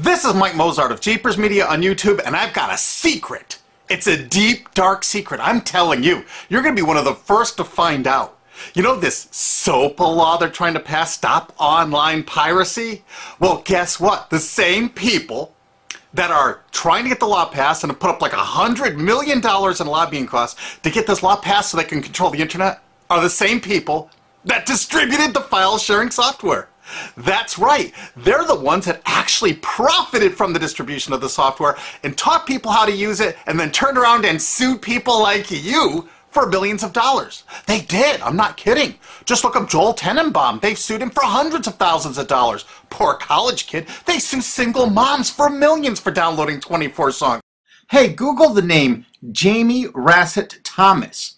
This is Mike Mozart of Jeepers Media on YouTube, and I've got a secret. It's a deep, dark secret. I'm telling you, you're going to be one of the first to find out. You know this SOPA law they're trying to pass, Stop Online Piracy? Well, guess what? The same people that are trying to get the law passed and have put up like $100 million in lobbying costs to get this law passed so they can control the internet are the same people that distributed the file sharing software. That's right. They're the ones that actually profited from the distribution of the software and taught people how to use it and then turned around and sued people like you for billions of dollars. They did. I'm not kidding. Just look up Joel Tenenbaum. They've sued him for hundreds of thousands of dollars. Poor college kid. They sue single moms for millions for downloading 24 songs. Hey, Google the name Jamie Rasset Thomas.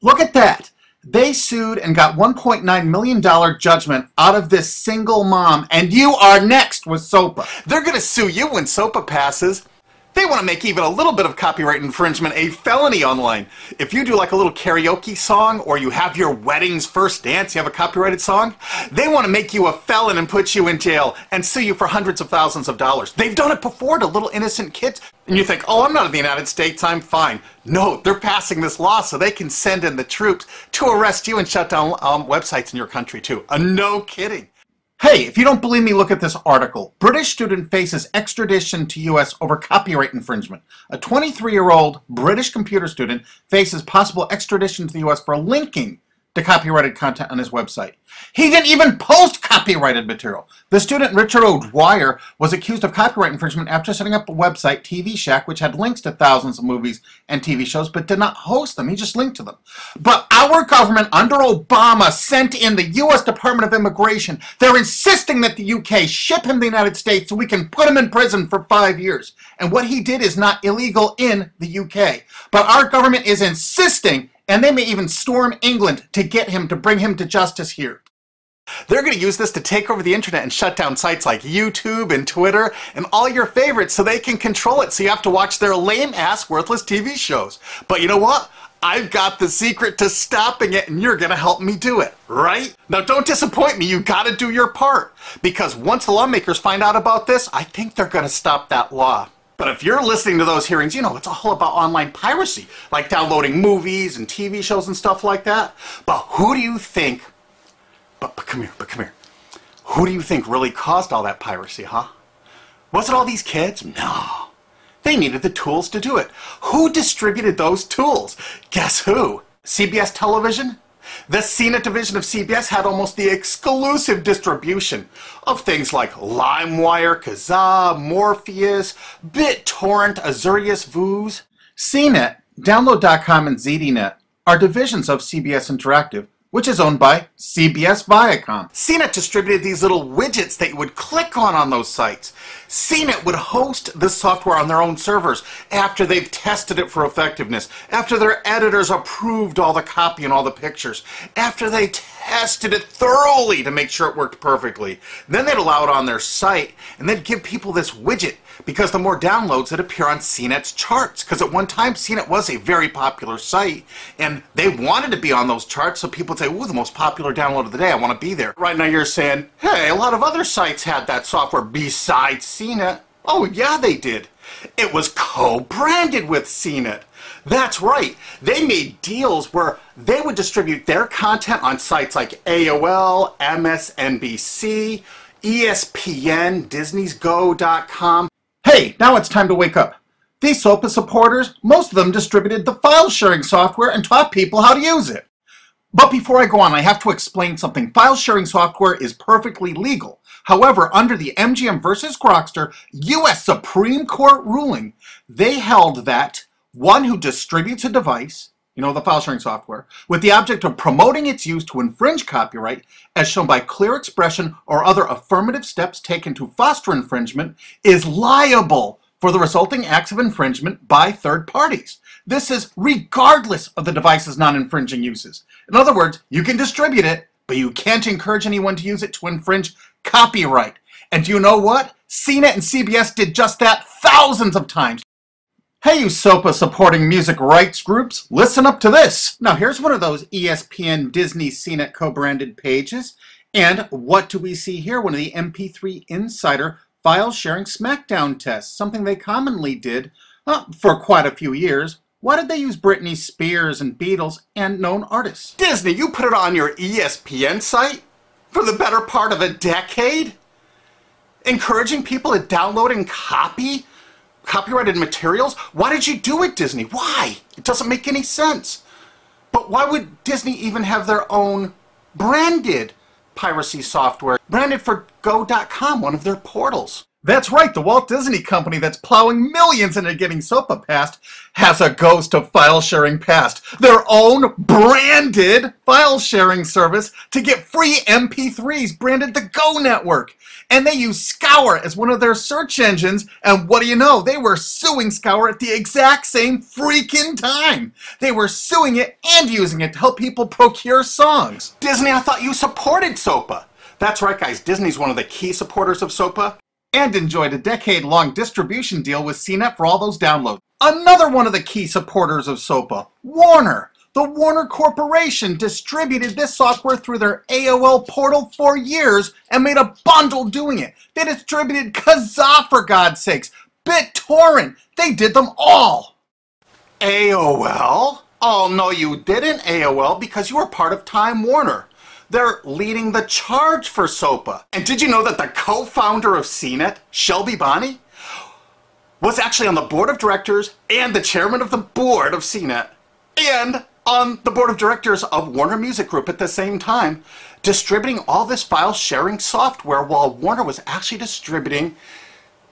Look at that. They sued and got $1.9 million judgment out of this single mom, and you are next with SOPA. They're going to sue you when SOPA passes. They want to make even a little bit of copyright infringement a felony online. If you do like a little karaoke song, or you have your wedding's first dance, you have a copyrighted song, they want to make you a felon and put you in jail and sue you for hundreds of thousands of dollars. They've done it before to little innocent kids. And you think, oh, I'm not in the United States, I'm fine. No, they're passing this law so they can send in the troops to arrest you and shut down websites in your country too. No kidding. Hey, if you don't believe me, look at this article. British student faces extradition to U.S. over copyright infringement. A 23-year-old British computer student faces possible extradition to the U.S. for linking to copyrighted content on his website. He didn't even post copyrighted material. The student, Richard O'Dwyer, was accused of copyright infringement after setting up a website, TV Shack, which had links to thousands of movies and TV shows, but did not host them. He just linked to them. But our government, under Obama, sent in the U.S. Department of Immigration. They're insisting that the U.K. ship him to the United States so we can put him in prison for 5 years. And what he did is not illegal in the U.K. But our government is insisting, and they may even storm England to get him, to bring him to justice here. They're going to use this to take over the internet and shut down sites like YouTube and Twitter and all your favorites so they can control it, so you have to watch their lame-ass, worthless TV shows. But you know what? I've got the secret to stopping it, and you're going to help me do it, right? Now, don't disappoint me. You've got to do your part. Because once the lawmakers find out about this, I think they're going to stop that law. But if you're listening to those hearings, you know, it's all about online piracy, like downloading movies and TV shows and stuff like that. But who do you think, but come here. Who do you think really caused all that piracy, huh? Was it all these kids? No. They needed the tools to do it. Who distributed those tools? Guess who? CBS Television? The CNET division of CBS had almost the exclusive distribution of things like LimeWire, Kazaa, Morpheus, BitTorrent, Azurius, Vooz. CNET, Download.com, and ZDNet are divisions of CBS Interactive, which is owned by CBS Viacom. CNET distributed these little widgets that you would click on those sites. CNET would host this software on their own servers after they've tested it for effectiveness, after their editors approved all the copy and all the pictures, after they tested it thoroughly to make sure it worked perfectly. Then they'd allow it on their site, and they'd give people this widget, because the more downloads that appear on CNET's charts. Because at one time, CNET was a very popular site, and they wanted to be on those charts, so people would say, ooh, the most popular download of the day, I want to be there. Right now you're saying, hey, a lot of other sites had that software besides CNET. Oh, yeah, they did. It was co-branded with CNET. That's right. They made deals where they would distribute their content on sites like AOL, MSNBC, ESPN, Disney'sGo.com. Hey, now it's time to wake up. These SOPA supporters, most of them distributed the file sharing software and taught people how to use it. But before I go on, I have to explain something. File sharing software is perfectly legal. However, under the MGM versus Grokster U.S. Supreme Court ruling, they held that one who distributes a device, you know, the file sharing software, with the object of promoting its use to infringe copyright, as shown by clear expression or other affirmative steps taken to foster infringement, is liable for the resulting acts of infringement by third parties. This is regardless of the device's non-infringing uses. In other words, you can distribute it, but you can't encourage anyone to use it to infringe copyright. And do you know what? CNET and CBS did just that thousands of times. Hey, you SOPA supporting music rights groups, listen up to this. Now here's one of those ESPN, Disney, CNET co-branded pages. And what do we see here? One of the MP3 Insider file sharing SmackDown tests, something they commonly did for quite a few years. Why did they use Britney Spears and Beatles and known artists? Disney, you put it on your ESPN site for the better part of a decade? Encouraging people to download and copy copyrighted materials? Why did you do it, Disney? Why? It doesn't make any sense. But why would Disney even have their own branded piracy software, branded for Go.com, one of their portals? That's right, the Walt Disney Company that's plowing millions into getting SOPA passed has a ghost of file sharing past. Their own branded file sharing service to get free MP3s branded the Go Network. And they use Scour as one of their search engines, and what do you know? They were suing Scour at the exact same freaking time. They were suing it and using it to help people procure songs. Disney, I thought you supported SOPA. That's right, guys, Disney's one of the key supporters of SOPA. And enjoyed a decade-long distribution deal with CNET for all those downloads. Another one of the key supporters of SOPA, Warner. The Warner Corporation distributed this software through their AOL portal for years and made a bundle doing it. They distributed Kazaa, for God's sakes, BitTorrent. They did them all. AOL? Oh, no, you didn't, AOL, because you were part of Time Warner. They're leading the charge for SOPA. And did you know that the co-founder of CNET, Shelby Bonney, was actually on the board of directors and the chairman of the board of CNET and on the board of directors of Warner Music Group at the same time, distributing all this file sharing software while Warner was actually distributing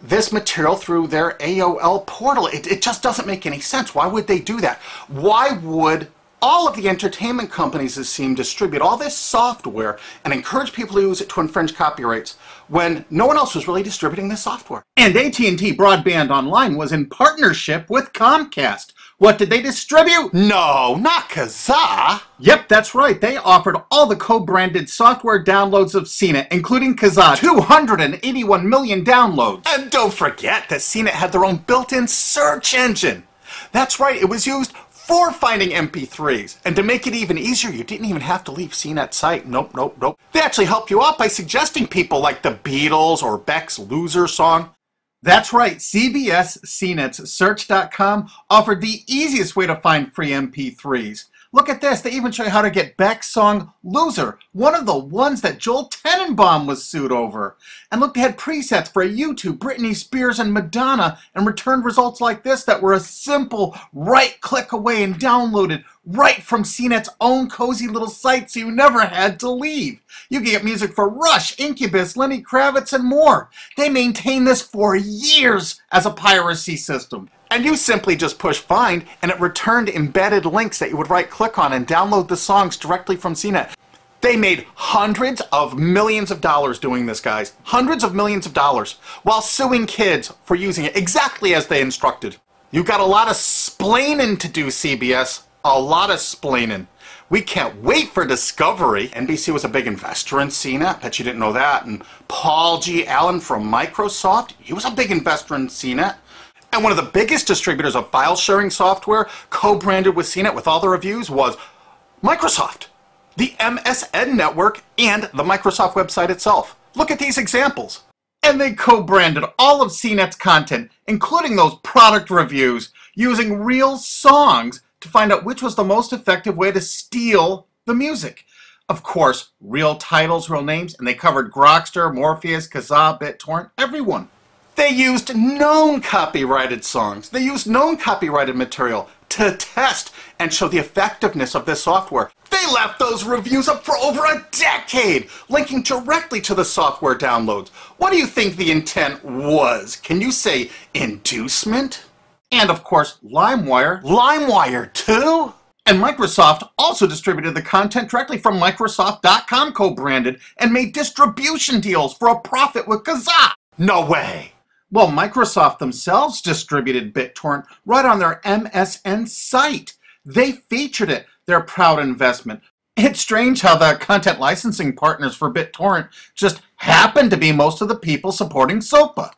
this material through their AOL portal. It just doesn't make any sense. Why would they do that? Why would all of the entertainment companies, it seemed, distribute all this software and encourage people to use it to infringe copyrights when no one else was really distributing this software? And AT&T Broadband Online was in partnership with Comcast. What did they distribute? No, not Kazaa. Yep, that's right. They offered all the co-branded software downloads of CNET, including Kazaa, 281 million downloads. And don't forget that CNET had their own built-in search engine. That's right, it was used for finding MP3s. And to make it even easier, you didn't even have to leave CNET's site. Nope, nope, nope. They actually helped you out by suggesting people like the Beatles or Beck's Loser song. That's right, CBS CNET's Search.com offered the easiest way to find free MP3s. Look at this, they even show you how to get Beck's song Loser, one of the ones that Joel Tenenbaum was sued over. And look, they had presets for U2, Britney Spears, and Madonna, and returned results like this that were a simple right click away and downloaded right from CNET's own cozy little site, so you never had to leave. You can get music for Rush, Incubus, Lenny Kravitz, and more. They maintained this for years as a piracy system. And you simply just push find, and it returned embedded links that you would right-click on and download the songs directly from CNET. They made hundreds of millions of dollars doing this, guys. Hundreds of millions of dollars, while suing kids for using it exactly as they instructed. You got a lot of splaining to do, CBS. A lot of splaining. We can't wait for Discovery. NBC was a big investor in CNET. Bet you didn't know that. And Paul G. Allen from Microsoft, he was a big investor in CNET. And one of the biggest distributors of file sharing software co-branded with CNET with all the reviews was Microsoft, the MSN network, and the Microsoft website itself. Look at these examples. And they co-branded all of CNET's content, including those product reviews, using real songs to find out which was the most effective way to steal the music. Of course, real titles, real names, and they covered Grokster, Morpheus, Kazaa, BitTorrent, everyone. They used known copyrighted songs. They used known copyrighted material to test and show the effectiveness of this software. They left those reviews up for over a decade, linking directly to the software downloads. What do you think the intent was? Can you say inducement? And of course, LimeWire. LimeWire too? And Microsoft also distributed the content directly from Microsoft.com co-branded and made distribution deals for a profit with Kazaa. No way. Well, Microsoft themselves distributed BitTorrent right on their MSN site. They featured it, their proud investment. It's strange how the content licensing partners for BitTorrent just happen to be most of the people supporting SOPA.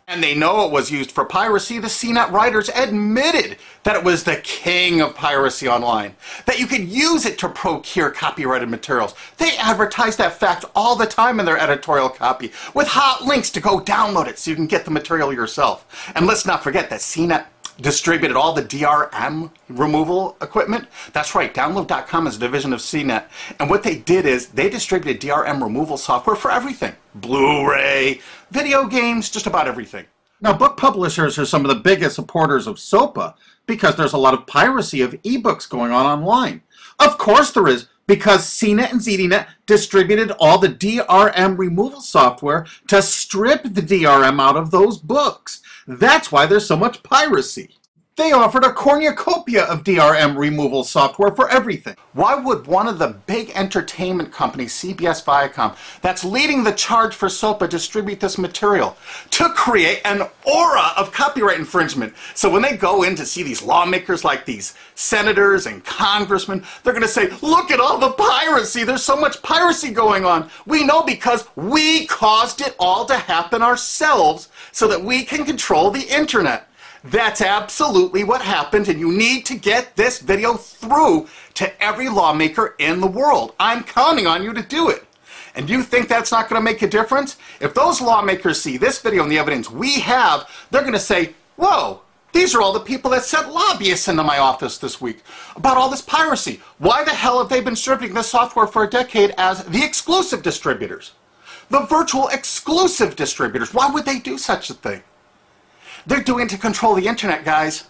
And they know it was used for piracy. The CNET writers admitted that it was the king of piracy online, that you could use it to procure copyrighted materials. They advertise that fact all the time in their editorial copy with hot links to go download it so you can get the material yourself. And let's not forget that CNET distributed all the DRM removal equipment. That's right, Download.com is a division of CNET. And what they did is they distributed DRM removal software for everything. Blu-ray, video games, just about everything. Now, book publishers are some of the biggest supporters of SOPA because there's a lot of piracy of ebooks going on online. Of course there is, because CNET and ZDNet distributed all the DRM removal software to strip the DRM out of those books. That's why there's so much piracy. They offered a cornucopia of DRM removal software for everything. Why would one of the big entertainment companies, CBS Viacom, that's leading the charge for SOPA, distribute this material? To create an aura of copyright infringement. So when they go in to see these lawmakers like these senators and congressmen, they're going to say, look at all the piracy. There's so much piracy going on. We know because we caused it all to happen ourselves so that we can control the internet. That's absolutely what happened, and you need to get this video through to every lawmaker in the world. I'm counting on you to do it. And you think that's not going to make a difference? If those lawmakers see this video and the evidence we have, they're going to say, whoa, these are all the people that sent lobbyists into my office this week about all this piracy. Why the hell have they been distributing this software for a decade as the exclusive distributors? The virtual exclusive distributors. Why would they do such a thing? They're doing it to control the internet, guys.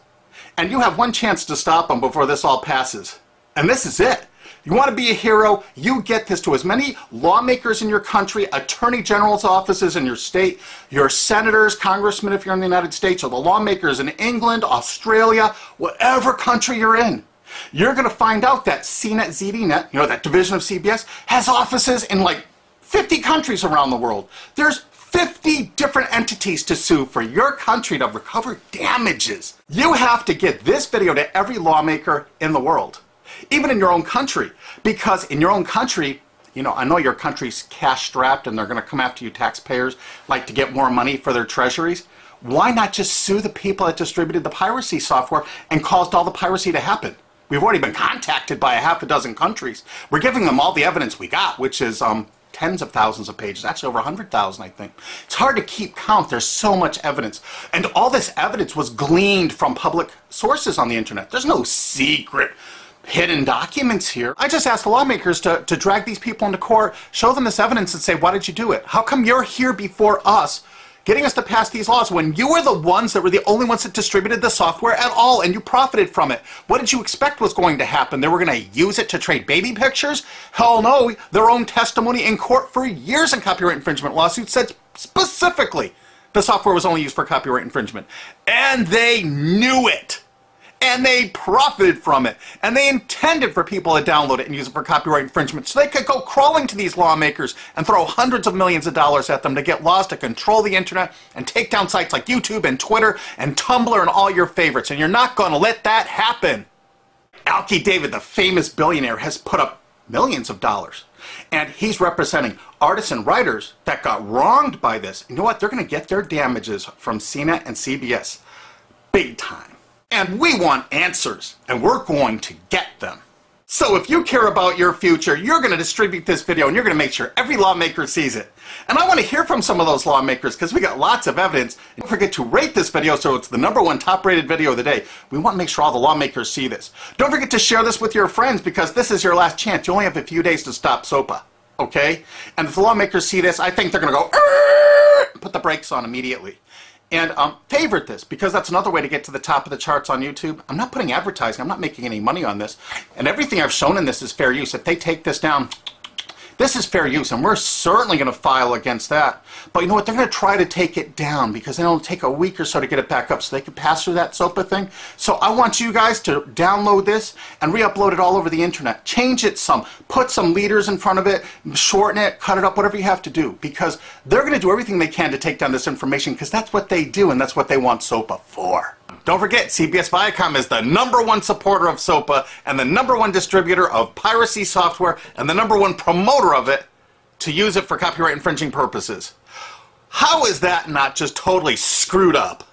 And you have one chance to stop them before this all passes. And this is it. You want to be a hero, you get this to as many lawmakers in your country, attorney general's offices in your state, your senators, congressmen if you're in the United States, or the lawmakers in England, Australia, whatever country you're in. You're going to find out that CNET, ZDNet, that division of CBS, has offices in like 50 countries around the world. There's 50 different entities to sue for your country to recover damages. You have to get this video to every lawmaker in the world, even in your own country, because in your own country, I know your country's cash strapped and they're going to come after you taxpayers like to get more money for their treasuries. Why not just sue the people that distributed the piracy software and caused all the piracy to happen? We've already been contacted by a half a dozen countries. We're giving them all the evidence we got, which is tens of thousands of pages, actually over 100,000, I think. It's hard to keep count. There's so much evidence. And all this evidence was gleaned from public sources on the internet. There's no secret hidden documents here. I just asked the lawmakers to drag these people into court, show them this evidence and say, why did you do it? How come you're here before us, getting us to pass these laws when you were the ones that were the only ones that distributed the software at all and you profited from it? What did you expect was going to happen? They were going to use it to trade baby pictures? Hell no. Their own testimony in court for years in copyright infringement lawsuits said specifically the software was only used for copyright infringement. And they knew it. And they profited from it. And they intended for people to download it and use it for copyright infringement so they could go crawling to these lawmakers and throw hundreds of millions of dollars at them to get laws to control the internet and take down sites like YouTube and Twitter and Tumblr and all your favorites. And you're not going to let that happen. Alki David, the famous billionaire, has put up millions of dollars. And he's representing artists and writers that got wronged by this. You know what? They're going to get their damages from CNET and CBS. Big time. And we want answers, and we're going to get them. So if you care about your future, you're going to distribute this video, and you're going to make sure every lawmaker sees it. And I want to hear from some of those lawmakers, because we got lots of evidence. And don't forget to rate this video so it's the #1 top-rated video of the day. We want to make sure all the lawmakers see this. Don't forget to share this with your friends, because this is your last chance. You only have a few days to stop SOPA, okay? And if the lawmakers see this, I think they're going to go, put the brakes on immediately. And favorite this, because that's another way to get to the top of the charts on YouTube. I'm not putting advertising. I'm not making any money on this. And everything I've shown in this is fair use. If they take this down, this is fair use, and we're certainly going to file against that. But you know what? They're going to try to take it down because it'll take a week or so to get it back up so they can pass through that SOPA thing. So I want you guys to download this and re-upload it all over the internet. Change it some. Put some leaders in front of it. Shorten it. Cut it up. Whatever you have to do. Because they're going to do everything they can to take down this information because that's what they do and that's what they want SOPA for. Don't forget, CBS Viacom is the #1 supporter of SOPA and the #1 distributor of piracy software and the #1 promoter of it to use it for copyright infringing purposes. How is that not just totally screwed up?